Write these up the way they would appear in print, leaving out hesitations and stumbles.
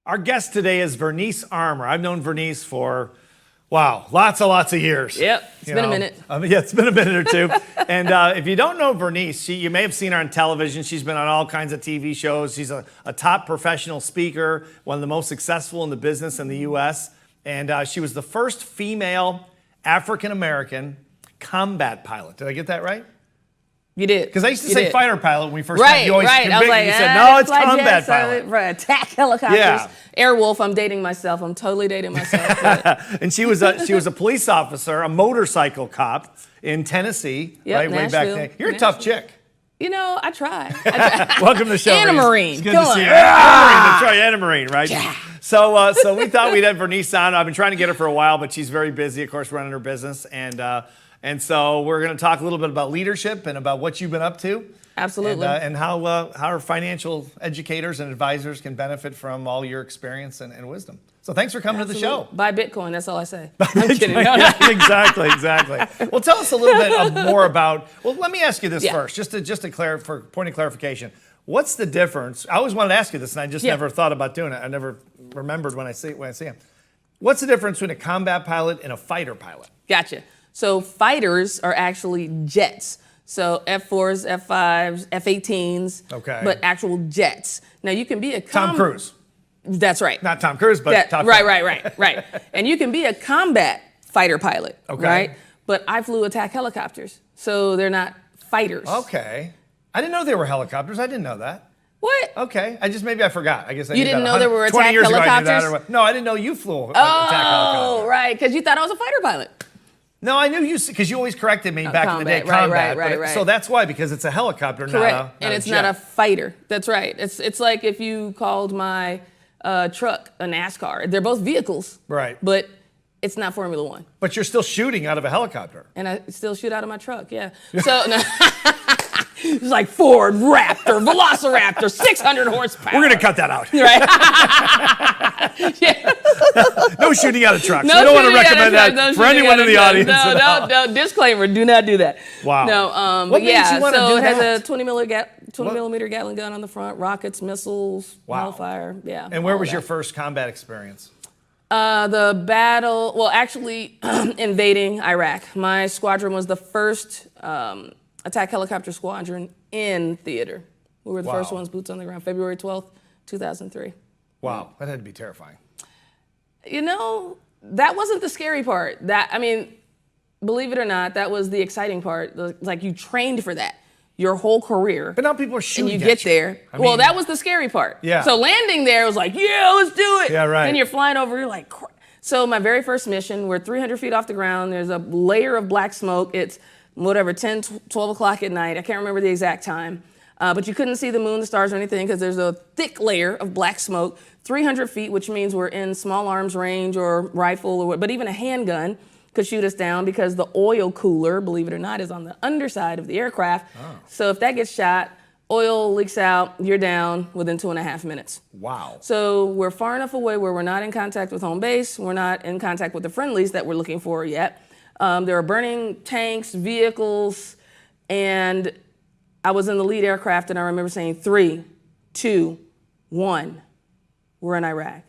Our guest today is Vernice Armour. I've known Vernice for, wow, lots of years. Yep, it's been a minute. Yeah, it's been a minute or two. And if you don't know Vernice, you may have seen her on television. She's been on all kinds of TV shows. She's a top professional speaker, one of the most successful in the business in the U.S. And she was the first female African-American combat pilot. Did I get that right? You did. Because I used to say fighter pilot when we first met. You always I was like, you said, no, it's combat pilot. Attack helicopters. Yeah. Airwolf, I'm dating myself. I'm totally dating myself. And she was a police officer, a motorcycle cop in Tennessee, right, way back then. You're a tough chick. You know, I try. Welcome to the show. And a Marine. It's good to see you. That's right, and a Marine, right? Yeah. So we thought we'd have Vernice on. I've been trying to get her for a while, but she's very busy, of course, running her business. And so we're going to talk a little bit about leadership and about what you've been up to. Absolutely. And how our financial educators and advisors can benefit from all your experience and wisdom. So thanks for coming to the show. Buy Bitcoin, that's all I say. I'm kidding. No, no. Exactly. Well, tell us a little bit more about, well, let me ask you this first, just for point of clarification. What's the difference? I always wanted to ask you this, and I just never thought about doing it. I never remembered when I see him. What's the difference between a combat pilot and a fighter pilot? Gotcha. So fighters are actually jets. So F-4s, F-5s, F-18s, but actual jets. Now you can be a Tom Cruise. That's right. Not Tom Cruise, but Top Gun. Right. And you can be a combat fighter pilot, right? But I flew attack helicopters, so they're not fighters. Okay. I didn't know they were helicopters. I didn't know that. What? Okay. Maybe I forgot. I guess I You didn't know there were attack 20 years helicopters? Ago I knew that, no, I didn't know you flew an attack helicopter. Oh, right, because you thought I was a fighter pilot. No, I knew you, because you always corrected me back in the day, combat. Right. So that's why, because it's a helicopter, not it's a jet. not a fighter. That's right. It's like if you called my truck a NASCAR. They're both vehicles. Right. But it's not Formula One. But you're still shooting out of a helicopter. And I still shoot out of my truck, yeah. So no. It's like Ford, Raptor, Velociraptor, 600 horsepower. We're going to cut that out. Right. No shooting out of trucks. We don't want to recommend that for anyone in the audience. No. Disclaimer, do not do that. Wow. No, what makes you want to do it that? has a 20 millimeter Gatling gun on the front, rockets, missiles, hellfire. Yeah. And where was your first combat experience? The battle, actually invading Iraq. My squadron was the first attack helicopter squadron in theater. We were the first ones, boots on the ground, February 12th, 2003. Wow, that had to be terrifying. You know, that wasn't the scary part. Believe it or not, that was the exciting part. Like, you trained for that your whole career. But now people are shooting and you get there. That was the scary part. Yeah. So landing there was like, yeah, let's do it. Yeah, right. And you're flying over, you're like, crap. So my very first mission, we're 300 feet off the ground. There's a layer of black smoke. It's 10, 12 o'clock at night. I can't remember the exact time. But you couldn't see the moon, the stars, or anything because there's a thick layer of black smoke. 300 feet, which means we're in small arms range or rifle, but even a handgun could shoot us down because the oil cooler, believe it or not, is on the underside of the aircraft. Oh. So if that gets shot, oil leaks out, you're down within 2.5 minutes. Wow. So we're far enough away where we're not in contact with home base. We're not in contact with the friendlies that we're looking for yet. There are burning tanks, vehicles, and I was in the lead aircraft, and I remember saying 3, 2, 1, we're in Iraq.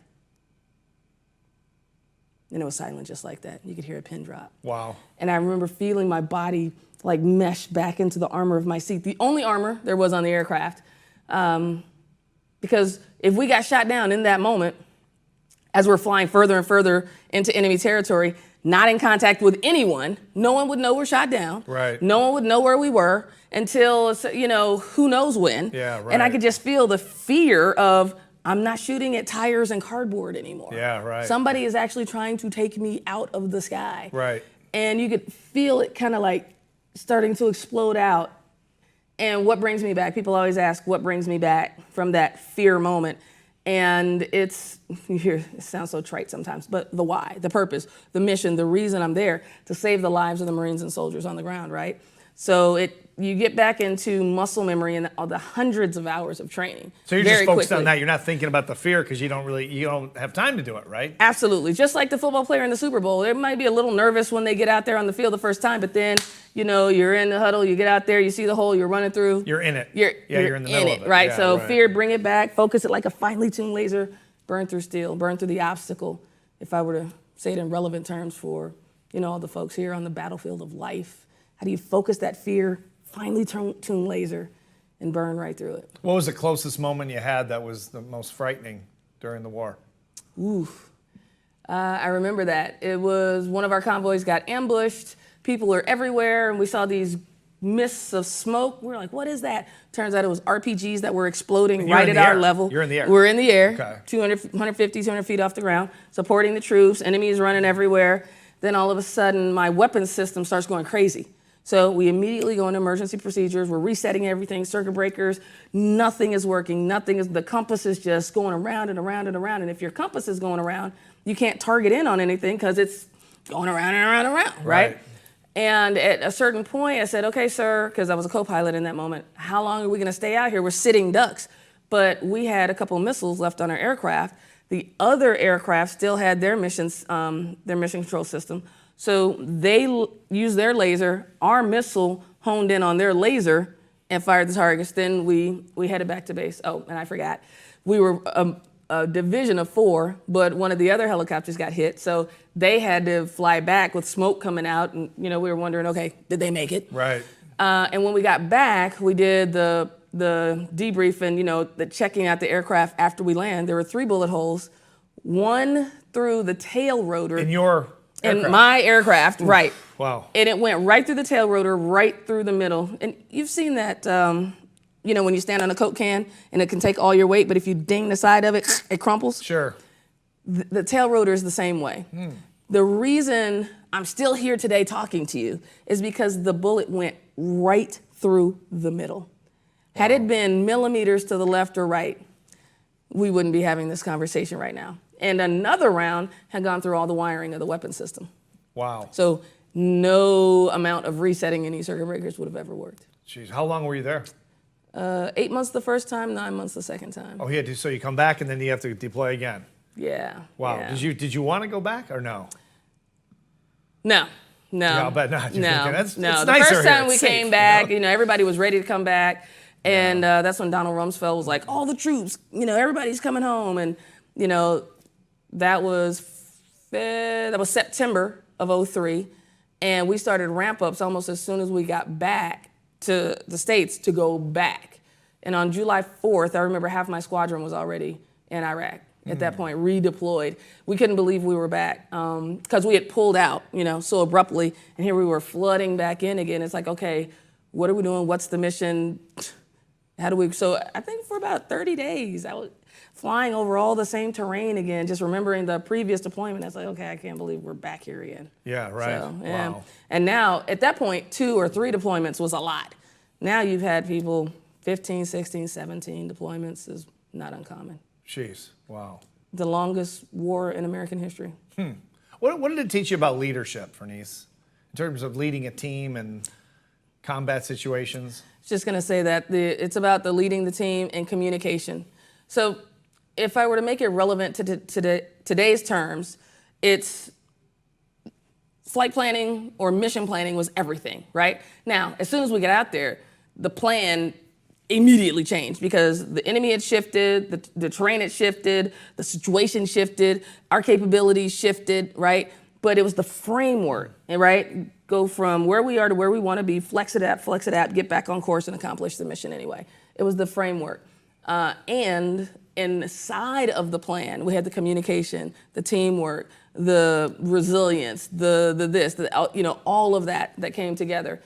And it was silent just like that. You could hear a pin drop. Wow. And I remember feeling my body like mesh back into the armor of my seat, the only armor there was on the aircraft. Because if we got shot down in that moment, as we're flying further and further into enemy territory, not in contact with anyone, no one would know we're shot down. Right. No one would know where we were until, who knows when. Yeah, right. And I could just feel the fear of, I'm not shooting at tires and cardboard anymore. Yeah, right. Somebody is actually trying to take me out of the sky. Right. And you could feel it kind of like starting to explode out. And what brings me back? People always ask, what brings me back from that fear moment? And it sounds so trite sometimes, but the why, the purpose, the mission, the reason I'm there, to save the lives of the Marines and soldiers on the ground, right? So you get back into muscle memory and all the hundreds of hours of training. So you're just focused on that. You're not thinking about the fear because you don't have time to do it, right? Absolutely. Just like the football player in the Super Bowl. They might be a little nervous when they get out there on the field the first time, but then, you're in the huddle, you get out there, you see the hole, you're running through. You're in it. You're in the middle of it. Right? Yeah, So right. fear, bring it back, focus it like a finely tuned laser. burn through steel, burn through the obstacle, if I were to say it in relevant terms for, all the folks here on the battlefield of life. How do you focus that fear, finely tuned laser, and burn right through it? What was the closest moment you had that was the most frightening during the war? I remember that. It was one of our convoys got ambushed. People were everywhere, and we saw these mists of smoke. We were like, what is that? Turns out it was RPGs that were exploding right at our level. You're in the air. We're in the air, Okay. 150, 200 feet off the ground, supporting the troops. Enemies running everywhere. Then all of a sudden, my weapons system starts going crazy. So we immediately go into emergency procedures. We're resetting everything, circuit breakers. Nothing is working. The compass is just going around and around and around. And if your compass is going around, you can't target in on anything because it's going around and around and around, right? And at a certain point, I said, okay, sir, because I was a co-pilot in that moment, how long are we going to stay out here? We're sitting ducks. But we had a couple of missiles left on our aircraft. The other aircraft still had their mission control system. So they used their laser, our missile honed in on their laser and fired the targets. Then we headed back to base. Oh, and I forgot. We were a division of 4, but one of the other helicopters got hit. So they had to fly back with smoke coming out. And, we were wondering, okay, did they make it? Right. And when we got back, we did the debrief and, the checking out the aircraft after we land. There were 3 bullet holes, one through the tail rotor. In your aircraft? In my aircraft, right. Wow. And it went right through the tail rotor, right through the middle. And you've seen that, when you stand on a Coke can and it can take all your weight, but if you ding the side of it, it crumples. Sure. The tail rotor is the same way. The reason I'm still here today talking to you is because the bullet went right through the middle. Had it been millimeters to the left or right, we wouldn't be having this conversation right now. And another round had gone through all the wiring of the weapon system. Wow. So no amount of resetting any circuit breakers would have ever worked. Jeez, how long were you there? 8 months the first time, 9 months the second time. Oh, yeah. So you come back and then you have to deploy again. Yeah. Wow. Yeah. Did you want to go back or no? No. Yeah, I'll bet not. You're thinking, it's The nicer first time here. we It's came safe, back, everybody was ready to come back. And that's when Donald Rumsfeld was like, all the troops, everybody's coming home. And, that was September of '03. And we started ramp ups almost as soon as we got back to the States to go back. And on July 4th, I remember half my squadron was already in Iraq at that point, redeployed. We couldn't believe we were back because we had pulled out, so abruptly. And here we were flooding back in again. It's like, okay, what are we doing? What's the mission? So I think for about 30 days, I was flying over all the same terrain again, just remembering the previous deployment. I was like, okay, I can't believe we're back here again. Yeah, right. So, yeah. Wow. And now, at that point, 2 or 3 deployments was a lot. Now you've had people 15, 16, 17 deployments is not uncommon. Jeez, wow. The longest war in American history. What did it teach you about leadership, Vernice, in terms of leading a team and combat situations? Just going to say that it's about the leading the team and communication. So if I were to make it relevant to today's terms, it's flight planning or mission planning was everything, right? Now, as soon as we get out there, the plan immediately changed because the enemy had shifted, the terrain had shifted, the situation shifted, our capabilities shifted, right? But it was the framework, right? Go from where we are to where we want to be, flex it out, get back on course and accomplish the mission anyway. It was the framework. And inside of the plan, we had the communication, the teamwork, the resilience, all of that came together.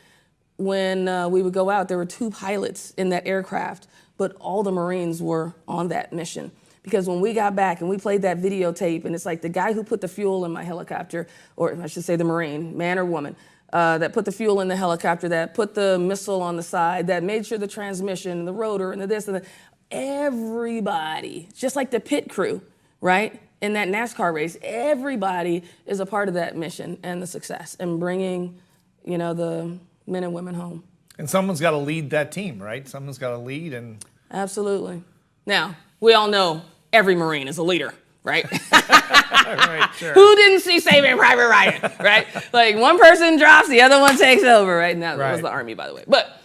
When we would go out, there were 2 pilots in that aircraft, but all the Marines were on that mission. Because when we got back and we played that videotape, and it's like the guy who put the fuel in my helicopter, or I should say the Marine, man or woman, that put the fuel in the helicopter, that put the missile on the side, that made sure the transmission, and the rotor, and the this, and the... Everybody, just like the pit crew, right? In that NASCAR race, everybody is a part of that mission and the success and bringing, the men and women home. And someone's got to lead that team, right? Someone's got to lead and... Absolutely. Now, we all know every Marine is a leader, right? Right, sure. Who didn't see Saving Private Ryan, right? Like one person drops, the other one takes over, right? Now, that was the Army, by the way. But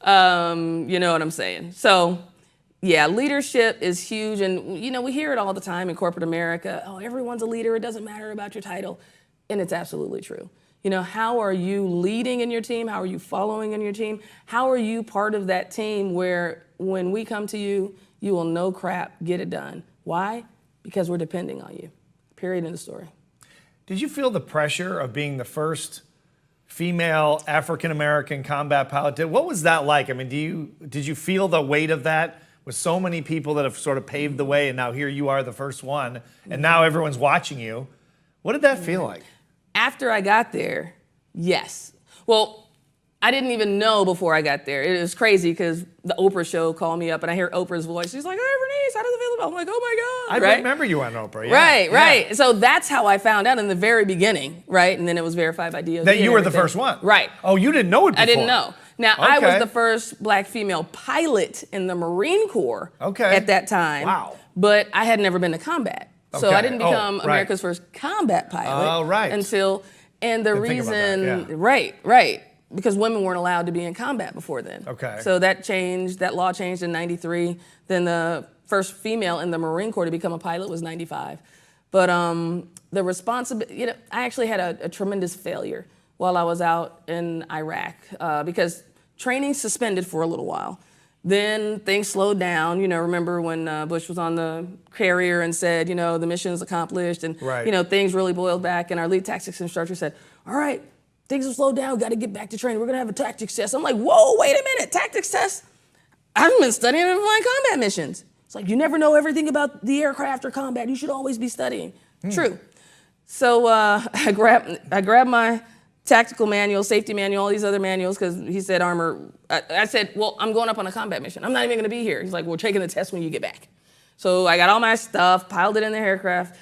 you know what I'm saying. So Yeah, leadership is huge. And, we hear it all the time in corporate America. Oh, everyone's a leader. It doesn't matter about your title. And it's absolutely true. How are you leading in your team? How are you following in your team? How are you part of that team where when we come to you, you will no crap get it done? Why? Because we're depending on you. Period, end of story. Did you feel the pressure of being the first female African-American combat pilot? What was that like? I mean, did you feel the weight of that with so many people that have sort of paved the way, and now here you are the first one, and now everyone's watching you? What did that feel like? After I got there, yes. Well, I didn't even know before I got there. It was crazy because the Oprah show called me up and I hear Oprah's voice. She's like, hey, Vernice, how does it feel about? I'm like, oh my God. I remember you on Oprah. Yeah. Right, yeah. right. So that's how I found out in the very beginning, right? And then it was verified by DOD. That you were the first one. Right. Oh, you didn't know it before. I didn't know. Now, I was Okay. the first black female pilot in the Marine Corps Okay. at that time. Wow. But I had never been to combat. So Okay. I didn't become right. America's first combat pilot Oh, right. until, and the Didn't think about that, reason, yeah. right, because women weren't allowed to be in combat before then. Okay. So that changed, that law changed in 93. Then the first female in the Marine Corps to become a pilot was 95. But the responsibility, I actually had a tremendous failure while I was out in Iraq because training suspended for a little while. Then things slowed down. Remember when Bush was on the carrier and said, the mission is accomplished, and Right. things really boiled back. And our lead tactics instructor said, all right, things have slowed down. Got to get back to training. We're gonna have a tactics test. I'm like, whoa, wait a minute, tactics test? I've been studying and flying combat missions. It's like you never know everything about the aircraft or combat. You should always be studying. True. So I grabbed my tactical manual, safety manual, all these other manuals, because he said armor. I said, well, I'm going up on a combat mission. I'm not even going to be here. He's like, we're taking the test when you get back. So I got all my stuff, piled it in the aircraft,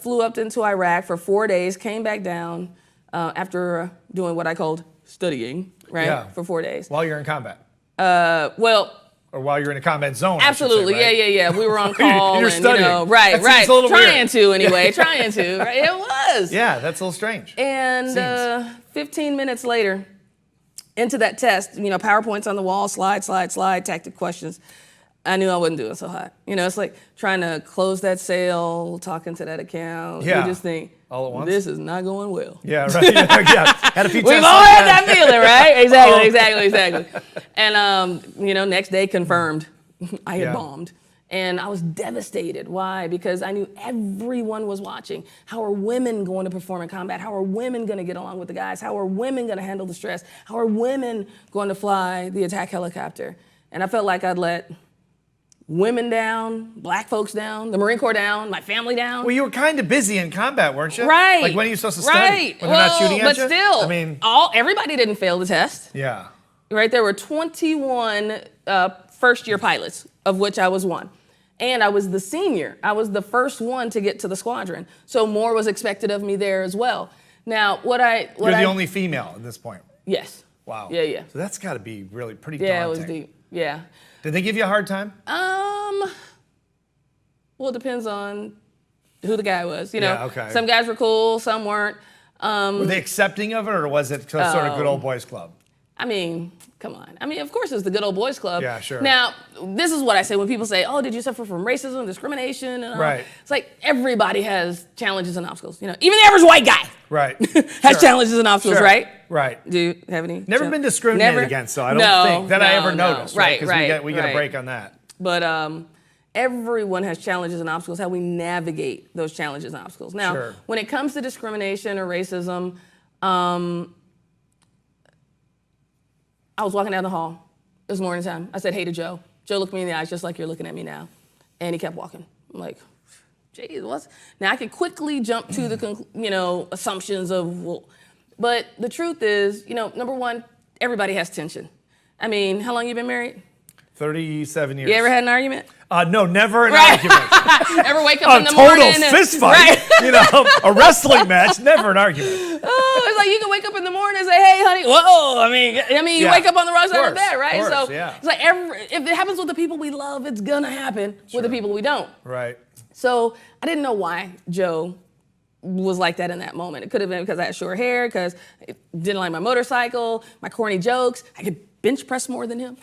flew up into Iraq for 4 days, came back down after doing what I called studying, right, Yeah. for 4 days. While you're in combat. Well, Or while you're in a combat zone. absolutely, I should say, right? yeah. We were on call, You're and studying. right. That seems a little Trying weird. to anyway, trying to. Right? It was. Yeah, that's a little strange. And 15 minutes later, into that test, PowerPoint's on the wall, slide, tactic questions. I knew I wasn't doing so hot. It's like trying to close that sale, talking to that account. Yeah. You just think, all at once? this is not going well. Yeah, right. yeah. Had a few We've tests all like had that. that feeling, right? Exactly. And, next day confirmed I had Yeah. bombed. And I was devastated. Why? Because I knew everyone was watching. How are women going to perform in combat? How are women going to get along with the guys? How are women going to handle the stress? How are women going to fly the attack helicopter? And I felt like I'd let women down, black folks down, the Marine Corps down, my family down. Well, you were kind of busy in combat, weren't you? Right. Like, when are you supposed to study? Right. When they're not shooting at but you? still, I mean, everybody didn't fail the test. yeah. Right, there were 21 first-year pilots, of which I was one. And I was the senior. I was the first one to get to the squadron. So more was expected of me there as well. Now, You're the only female at this point. Yes. Wow. Yeah. So that's got to be really pretty Yeah, daunting. it was deep. Yeah. Did they give you a hard time? Well, it depends on who the guy was. Yeah, okay. Some guys were cool, some weren't. Were they accepting of it, or was it sort of good old boys club? I mean, come on. I mean, of course it's the good old boys club. Yeah, sure. Now, this is what I say when people say, oh, did you suffer from racism, discrimination? And all? Right. It's like everybody has challenges and obstacles. Even the average white guy Right. has challenges and obstacles, Sure. right? Right. Do you have any? Never been discriminated Never? against, so I don't No, think that I no, ever no. noticed. Right, Because we get a right. break on that. But everyone has challenges and obstacles, how we navigate those challenges and obstacles. Now, Sure. when it comes to discrimination or racism, I was walking down the hall. It was morning time. I said, hey to Joe. Joe looked me in the eyes just like you're looking at me now. And he kept walking. I'm like, geez, what's... Now, I can quickly jump to the, assumptions of, well... But the truth is, number one, everybody has tension. I mean, how long you been married? 37 years. You ever had an argument? No, never an argument. Ever wake up in the total morning? fist fight. Right. A wrestling match, never an argument. Oh, it's like you can wake up in the morning and say, "Hey, honey." Whoa, I mean, you Yeah. wake up on the wrong side of the Course, bed, right? course, So yeah. it's like if it happens with the people we love, it's gonna happen with the people we don't. Right. So I didn't know why Joe was like that in that moment. It could have been because I had short hair, because I didn't like my motorcycle, my corny jokes. I could bench press more than him,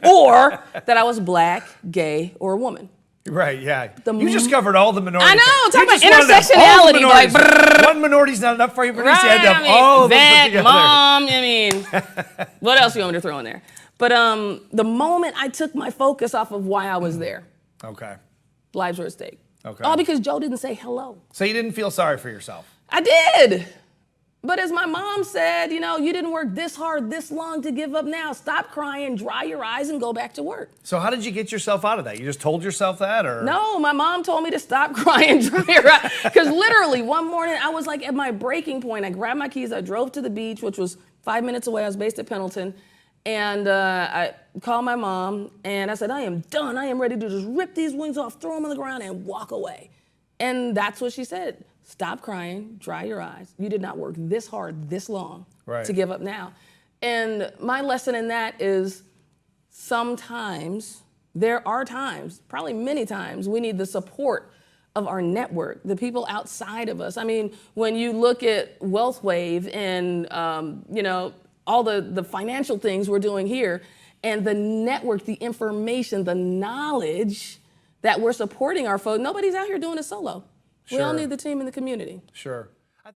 or that I was black, gay, or a woman. Right, yeah. You just covered all the minorities. I know, talk You just about wanted to have all the intersectionality, like, minorities. One minority's not enough for you, Vernice. You had to have all of them put vet, together. mom, I mean, what else you want me to throw in there? But the moment I took my focus off of why I was there, Okay. lives were at stake. Okay. All because Joe didn't say hello. So you didn't feel sorry for yourself? I did. But as my mom said, you know, you didn't work this hard, this long to give up now. Stop crying, dry your eyes, and go back to work. So how did you get yourself out of that? You just told yourself that, or? No, my mom told me to stop crying, dry your eyes. Because literally one morning I was like at my breaking point. I grabbed my keys, I drove to the beach, which was 5 minutes away. I was based at Pendleton. And I called my mom and I said, I am done. I am ready to just rip these wings off, throw them on the ground, and walk away. And that's what she said. Stop crying, dry your eyes. You did not work this hard, this long to give up now. And my lesson in that is sometimes, there are times, probably many times, we need the support of our network, the people outside of us. I mean, when you look at WealthWave and, you know, all the financial things we're doing here, and the network, the information, the knowledge that we're supporting our folks, nobody's out here doing it solo. We all need the team in the community. Sure.